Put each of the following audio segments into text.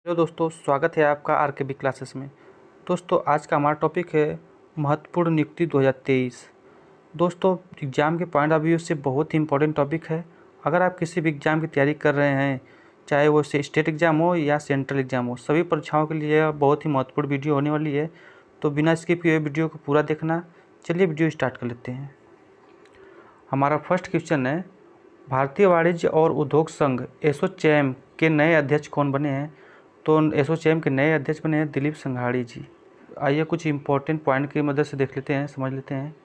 Hello दोस्तों, स्वागत है आपका आरकेबी क्लासेस में। दोस्तों, आज का हमारा टॉपिक है महत्वपूर्ण नियुक्ति 2023। दोस्तों, एग्ज़ाम के पॉइंट ऑफ व्यू से बहुत ही इंपॉर्टेंट टॉपिक है। अगर आप किसी भी एग्ज़ाम की तैयारी कर रहे हैं, चाहे वो स्टेट एग्ज़ाम हो या सेंट्रल एग्ज़ाम हो, सभी परीक्षाओं के लिए बहुत ही महत्वपूर्ण वीडियो होने वाली है। तो बिना स्किप किए वीडियो को पूरा देखना। चलिए वीडियो स्टार्ट कर लेते हैं। हमारा फर्स्ट क्वेश्चन है, भारतीय वाणिज्य और उद्योग संघ एसोचैम के नए अध्यक्ष कौन बने हैं? तो एसोचैम के नए अध्यक्ष बने हैं दिलीप संघाड़ी जी। आइए कुछ इंपॉर्टेंट पॉइंट की मदद से देख लेते हैं, समझ लेते हैं।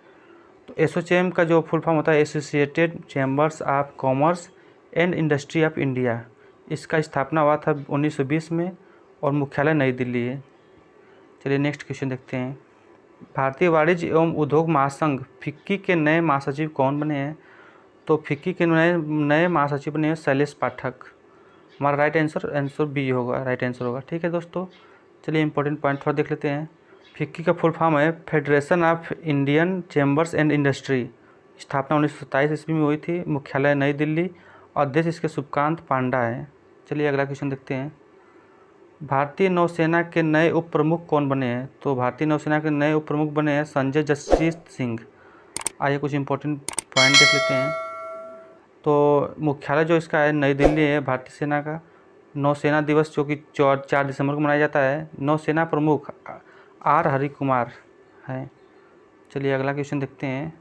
तो एसोचैम का जो फुल फॉर्म होता है associated chambers of commerce and industry of India. इसका स्थापना हुआ था 1920 में और मुख्यालय नई दिल्ली है। चलिए नेक्स्ट क्वेश्चन देखते हैं। भारतीय वाणिज्य एवं उद्योग महासंघ फिक्की के नए महासचिव कौन बने हैं? तो फिक्की के नए महासचिव बने हैं शैलेश पाठक। हमारा राइट आंसर बी होगा, राइट आंसर होगा। ठीक है दोस्तों, चलिए इंपॉर्टेंट पॉइंट थोड़ा देख लेते हैं। फिक्की का फुल फॉर्म है federation of Indian chambers and industry. स्थापना 1927 ईस्वी में हुई थी, मुख्यालय नई दिल्ली, अध्यक्ष इसके सुभकांत पांडा है। चलिए अगला क्वेश्चन देखते हैं। भारतीय नौसेना के नए उप प्रमुख कौन बने हैं? तो भारतीय नौसेना के नए उप प्रमुख बने हैं संजय जसजीत सिंह। आइए कुछ इंपॉर्टेंट पॉइंट देख लेते हैं। तो मुख्यालय जो इसका है नई दिल्ली है भारतीय सेना का। नौसेना दिवस जो कि 4 दिसंबर को मनाया जाता है। नौसेना प्रमुख आर हरि कुमार हैं। चलिए अगला क्वेश्चन देखते हैं।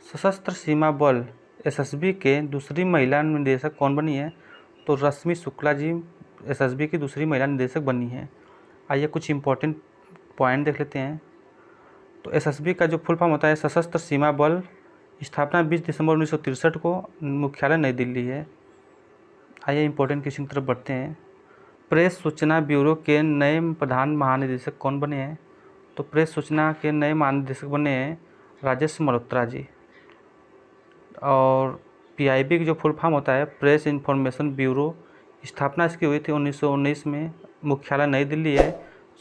सशस्त्र सीमा बल एसएसबी के दूसरी महिला निदेशक कौन बनी है? तो रश्मि शुक्ला जी एसएसबी की दूसरी महिला निदेशक बनी है। आइए कुछ इंपॉर्टेंट पॉइंट देख लेते हैं। तो एसएसबी का जो फुल फॉर्म होता है सशस्त्र सीमा बल, स्थापना 20 दिसंबर 1963 को, मुख्यालय नई दिल्ली है। आइए इंपॉर्टेंट क्वेश्चन की तरफ बढ़ते हैं। प्रेस सूचना ब्यूरो के नए प्रधान महानिदेशक कौन बने हैं? तो प्रेस सूचना के नए महानिदेशक बने हैं राजेश मल्होत्रा जी। और पीआईबी की जो फुल फॉर्म होता है प्रेस इंफॉर्मेशन ब्यूरो, स्थापना इसकी हुई थी 1919 में, मुख्यालय नई दिल्ली है।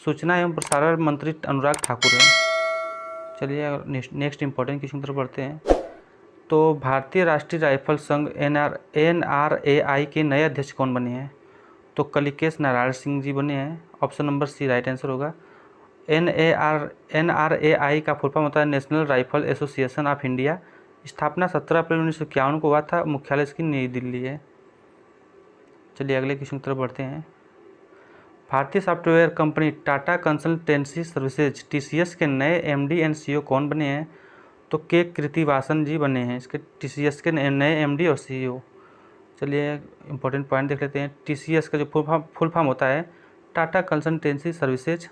सूचना एवं प्रसारण मंत्री अनुराग ठाकुर हैं। चलिए नेक्स्ट इंपॉर्टेंट क्वेश्चन की तरफ बढ़ते हैं। तो भारतीय राष्ट्रीय राइफल संघ NRAI के नए अध्यक्ष कौन बने हैं? तो कलिकेश नारायण सिंह जी बने हैं। Option number C right answer होगा। NRAI का फुल फॉर्म होता है national rifle association of India. स्थापना 17 अप्रैल 1951 को हुआ था, मुख्यालय इसकी नई दिल्ली है। चलिए अगले क्वेश्चन की तरफ बढ़ते हैं। भारतीय software company Tata consultancy services TCS के नए MD एंड CEO कौन बने हैं? तो के कृतिवासन जी बने हैं इसके TCS के नए MD और CEO। चलिए इंपॉर्टेंट पॉइंट देख लेते हैं। TCS का जो फुल फॉर्म होता है टाटा कंसल्टेंसी सर्विसेज।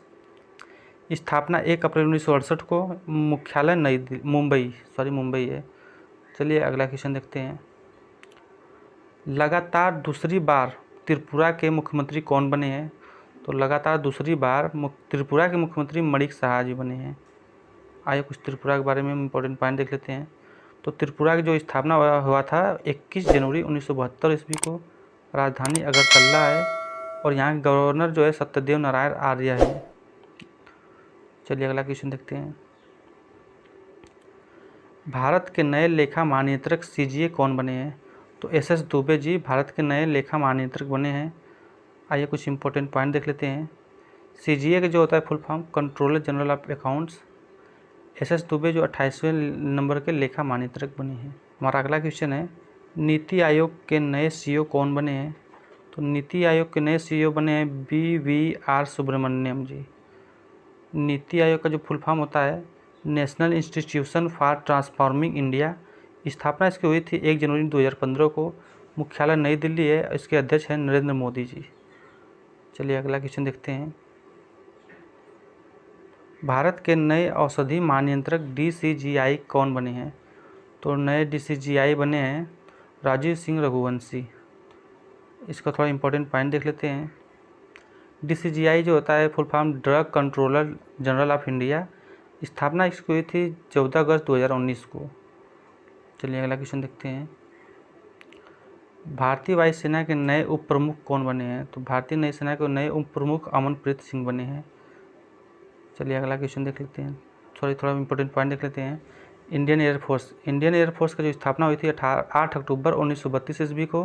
स्थापना 1 अप्रैल 1968 को, मुख्यालय मुंबई है। चलिए अगला क्वेश्चन देखते हैं। लगातार दूसरी बार त्रिपुरा के मुख्यमंत्री कौन बने हैं? तो लगातार दूसरी बार त्रिपुरा के मुख्यमंत्री मणिक साहा जी बने हैं। आइए कुछ त्रिपुरा के बारे में इंपॉर्टेंट पॉइंट देख लेते हैं। तो त्रिपुरा की जो स्थापना हुआ था 21 जनवरी 1972 ईस्वी को। राजधानी अगरतला है और यहाँ के गवर्नर जो है सत्यदेव नारायण आर्य है। चलिए अगला क्वेश्चन देखते हैं। भारत के नए लेखा महानियंत्रक CGA कौन बने हैं? तो SS दुबे जी भारत के नए लेखा महानियंत्रक बने हैं। आइए कुछ इंपॉर्टेंट पॉइंट देख लेते हैं। CGA का जो होता है full form controller general of accounts. SS Dubey जो 28वें नंबर के लेखा महानियंत्रक बने हैं। हमारा अगला क्वेश्चन है, नीति आयोग के नए CEO कौन बने हैं? तो नीति आयोग के नए CEO बने हैं BVR सुब्रमण्यम जी। नीति आयोग का जो फुल फॉर्म होता है national institution for transforming India. स्थापना इसकी हुई थी 1 जनवरी 2015 को, मुख्यालय नई दिल्ली है। इसके अध्यक्ष हैं नरेंद्र मोदी जी। चलिए अगला क्वेश्चन देखते हैं। भारत के नए औषधि महानियंत्रक DCGI कौन बने हैं? तो नए DCGI बने हैं राजीव सिंह रघुवंशी। इसका थोड़ा इंपॉर्टेंट पॉइंट देख लेते हैं। DCGI जो होता है full form drug controller general of India. स्थापना इसकी हुई थी 14 अगस्त 2019 को। चलिए अगला क्वेश्चन देखते हैं। भारतीय वायुसेना के नए उप प्रमुख कौन बने हैं? तो भारतीय नई सेना के नए उप प्रमुख अमनप्रीत सिंह बने हैं। चलिए अगला क्वेश्चन देख लेते हैं। थोड़ा इंपॉर्टेंट पॉइंट देख लेते हैं। इंडियन एयरफोर्स का जो स्थापना हुई थी 8 अक्टूबर 1932 ईस्वी को।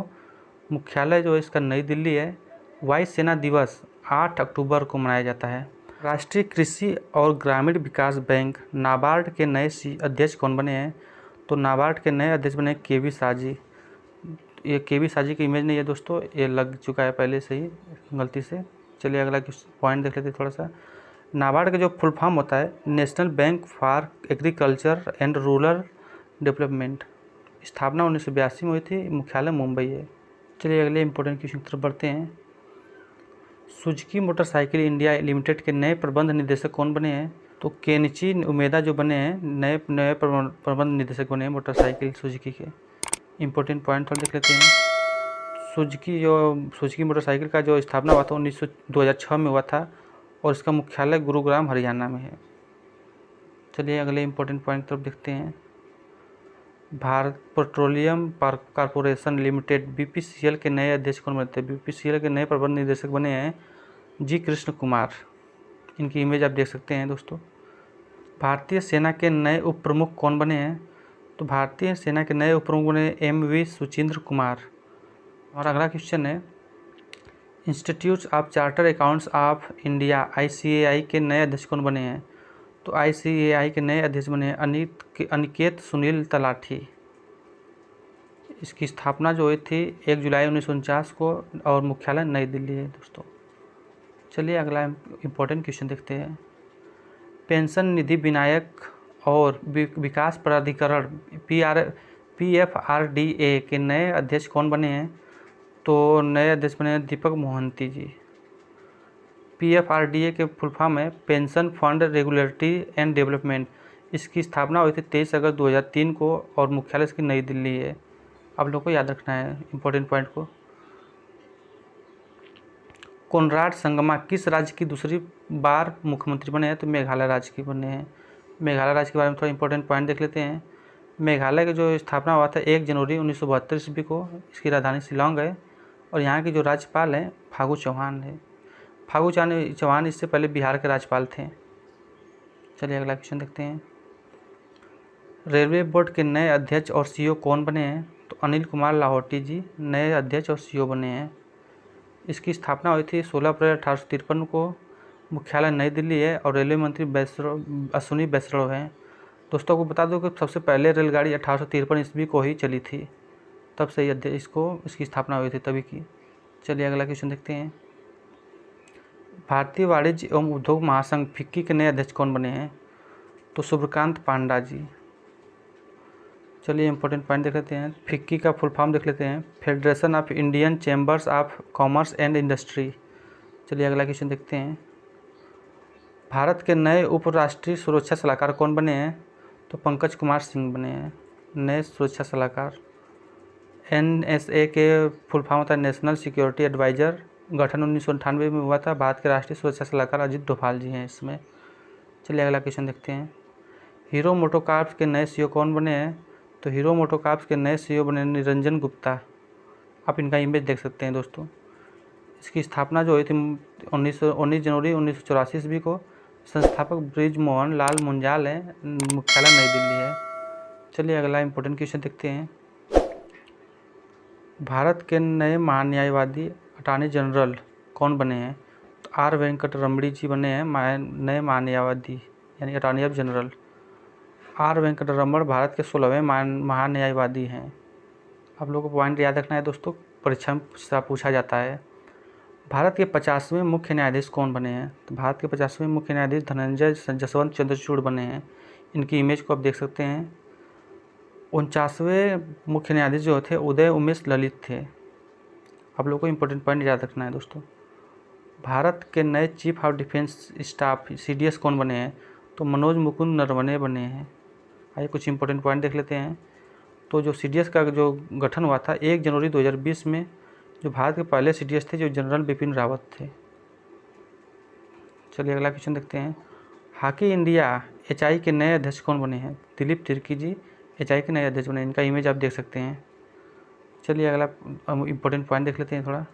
मुख्यालय जो है इसका नई दिल्ली है। वायुसेना दिवस 8 अक्टूबर को मनाया जाता है। राष्ट्रीय कृषि और ग्रामीण विकास बैंक नाबार्ड के नए अध्यक्ष कौन बने हैं? तो नाबार्ड के नए अध्यक्ष बने केवी साजी। ये केवी साजी की इमेज नहीं है दोस्तों, ये लग चुका है पहले से ही गलती से। चलिए अगला पॉइंट देख लेते हैं थोड़ा सा। नाबार्ड का जो फुल फॉर्म होता है national bank for agriculture and rural development. स्थापना 1982 में हुई थी, मुख्यालय मुंबई है। चलिए अगले इंपॉर्टेंट क्वेश्चन की तरफ बढ़ते हैं। सुजुकी मोटरसाइकिल इंडिया लिमिटेड के नए प्रबंध निदेशक कौन बने हैं? तो केनिची उमेदा जो बने हैं नए प्रबंध निदेशक बने हैं मोटरसाइकिल सुजुकी के। इंपॉर्टेंट पॉइंट थोड़ा देख लेते हैं। सुजुकी मोटरसाइकिल का जो स्थापना हुआ था 2006 में हुआ था और इसका मुख्यालय गुरुग्राम हरियाणा में है। चलिए अगले इंपॉर्टेंट पॉइंट की तरफ देखते हैं। Bharat petroleum corporation limited BPCL के नए अध्यक्ष कौन बने थे? बीपीसीएल के नए प्रबंध निदेशक बने हैं जी कृष्ण कुमार। इनकी इमेज आप देख सकते हैं दोस्तों। भारतीय सेना के नए उप प्रमुख कौन बने हैं? तो भारतीय सेना के नए उप प्रमुख बने एमवी सुचिंद्र कुमार। और अगला क्वेश्चन है institute of chartered accounts of India ICAI के नए अध्यक्ष कौन बने हैं? तो आईसीएआई के नए अध्यक्ष बने हैं अनिकेत सुनील तलाठी। इसकी स्थापना जो हुई थी 1 जुलाई 1949 को और मुख्यालय नई दिल्ली है दोस्तों। चलिए अगला इम्पोर्टेंट क्वेश्चन देखते हैं। पेंशन निधि विनायक और विकास प्राधिकरण PFRDA के नए अध्यक्ष कौन बने हैं? तो नए अध्यक्ष बने हैं दीपक मोहंती जी। PFRDA के फुल फॉर्म है pension fund regulatory and development. इसकी स्थापना हुई थी 23 अगस्त 2003 को और मुख्यालय इसकी नई दिल्ली है। आप लोगों को याद रखना है इंपॉर्टेंट पॉइंट को। कोनराड संगमा किस राज्य की दूसरी बार मुख्यमंत्री बने हैं? तो मेघालय राज्य के बने हैं। मेघालय राज्य के बारे में थोड़ा इंपॉर्टेंट पॉइंट देख लेते हैं। मेघालय की जो स्थापना हुआ था 1 जनवरी 1972 ईस्वी को। इसकी राजधानी शिलोंग है और यहाँ के जो राज्यपाल हैं फागू चौहान है। फागू चौहान इससे पहले बिहार के राज्यपाल थे। चलिए अगला क्वेश्चन देखते हैं। रेलवे बोर्ड के नए अध्यक्ष और सीईओ कौन बने हैं? तो अनिल कुमार लाहौटी जी नए अध्यक्ष और सीईओ बने हैं। इसकी स्थापना हुई थी 16 अप्रैल 1853 को। मुख्यालय नई दिल्ली है और रेलवे मंत्री अश्विनी वैष्णव हैं। दोस्तों को बता दो कि सबसे पहले रेलगाड़ी 1853 ईस्वी को ही चली थी, तब से इसकी स्थापना हुई थी तभी की। चलिए अगला क्वेश्चन देखते हैं। भारतीय वाणिज्य एवं उद्योग महासंघ फिक्की के नए अध्यक्ष कौन बने हैं? तो शुभकांत पांडा जी। चलिए इंपॉर्टेंट पॉइंट देख लेते हैं। फिक्की का फुल फॉर्म देख लेते हैं federation of Indian chambers of commerce and industry. चलिए अगला क्वेश्चन देखते हैं। भारत के नए उपराष्ट्रीय सुरक्षा सलाहकार कौन बने हैं? तो पंकज कुमार सिंह बने हैं नए सुरक्षा सलाहकार। NSA के फुल फॉर्म होता है नेशनल सिक्योरिटी एडवाइज़र। गठन 1998 में हुआ था। भारत के राष्ट्रीय सुरक्षा सलाहकार अजित डोभाल जी हैं इसमें। चलिए अगला क्वेश्चन देखते हैं। हीरो मोटोकॉर्प के नए सीईओ कौन बने हैं? तो हीरो मोटोकॉर्प के नए सीईओ बने निरंजन गुप्ता। आप इनका इमेज देख सकते हैं दोस्तों। इसकी स्थापना जो हुई थी 19 जनवरी 1984 ईस्वी को। संस्थापक ब्रिज मोहन लाल मुंजाल है। मुख्यालय नई दिल्ली है। चलिए अगला इंपॉर्टेंट क्वेश्चन देखते हैं। भारत के नए महान्यायवादी अटॉर्नी जनरल कौन बने हैं? तो R वेंकट रमणी जी बने हैं नए महान्यायवादी यानी अटॉर्नी जनरल। R वेंकट रमण भारत के 16वें महान्यायवादी हैं। आप लोगों को पॉइंट याद रखना है दोस्तों, परीक्षा में पूछा जाता है। भारत के 50वें मुख्य न्यायाधीश कौन बने हैं? तो भारत के 50वें मुख्य न्यायाधीश धनंजय जसवंत चंद्रचूड़ बने हैं। इनकी इमेज को आप देख सकते हैं। 49वें मुख्य न्यायाधीश जो थे उदय उमेश ललित थे। आप लोगों को इंपॉर्टेंट पॉइंट याद रखना है दोस्तों। भारत के नए chief of defence staff CDS कौन बने हैं? तो मनोज मुकुंद नरवणे बने हैं। आइए कुछ इंपॉर्टेंट पॉइंट देख लेते हैं। तो जो CDS का जो गठन हुआ था 1 जनवरी 2020 में। जो भारत के पहले CDS थे जो जनरल बिपिन रावत थे। चलिए अगला क्वेश्चन देखते हैं। हॉकी इंडिया HI के नए अध्यक्ष कौन बने हैं? दिलीप तिर्की जी HI के नए अध्यक्ष बने। इनका इमेज आप देख सकते हैं। चलिए अगला इंपॉर्टेंट पॉइंट देख लेते हैं थोड़ा।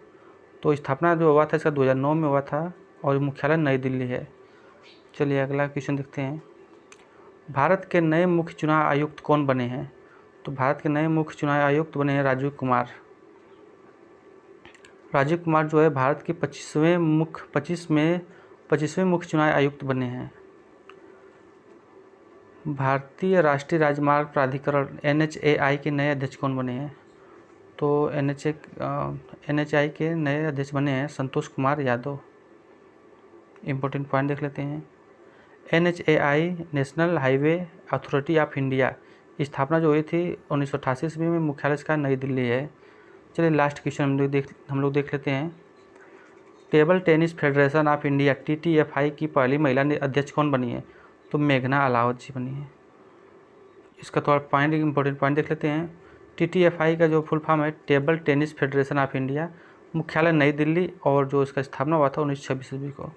तो स्थापना जो हुआ था इसका 2009 में हुआ था और मुख्यालय नई दिल्ली है। चलिए अगला क्वेश्चन देखते हैं। भारत के नए मुख्य चुनाव आयुक्त कौन बने हैं? तो भारत के नए मुख्य चुनाव आयुक्त बने हैं राजीव कुमार। राजीव कुमार जो है भारत के 25वें मुख्य चुनाव आयुक्त बने हैं। भारतीय राष्ट्रीय राजमार्ग प्राधिकरण NHAI के नए अध्यक्ष कौन बने हैं? तो NHAI के नए अध्यक्ष बने हैं संतोष कुमार यादव। इम्पोर्टेंट पॉइंट देख लेते हैं। NHAI national highway authority of India की स्थापना जो हुई थी 1988 ईस्वी में, मुख्यालय इसका नई दिल्ली है। चलिए लास्ट क्वेश्चन हम लोग देख लेते हैं। Table tennis federation of India TTFI की पहली महिला अध्यक्ष कौन बनी है? तो मेघना अलावत जी बनी है। इसका थोड़ा इम्पोर्टेंट पॉइंट देख लेते हैं। TTFI का जो फुल फॉर्म है table tennis federation of India, मुख्यालय नई दिल्ली, और जो इसका स्थापना हुआ था 1926 ईस्वी को।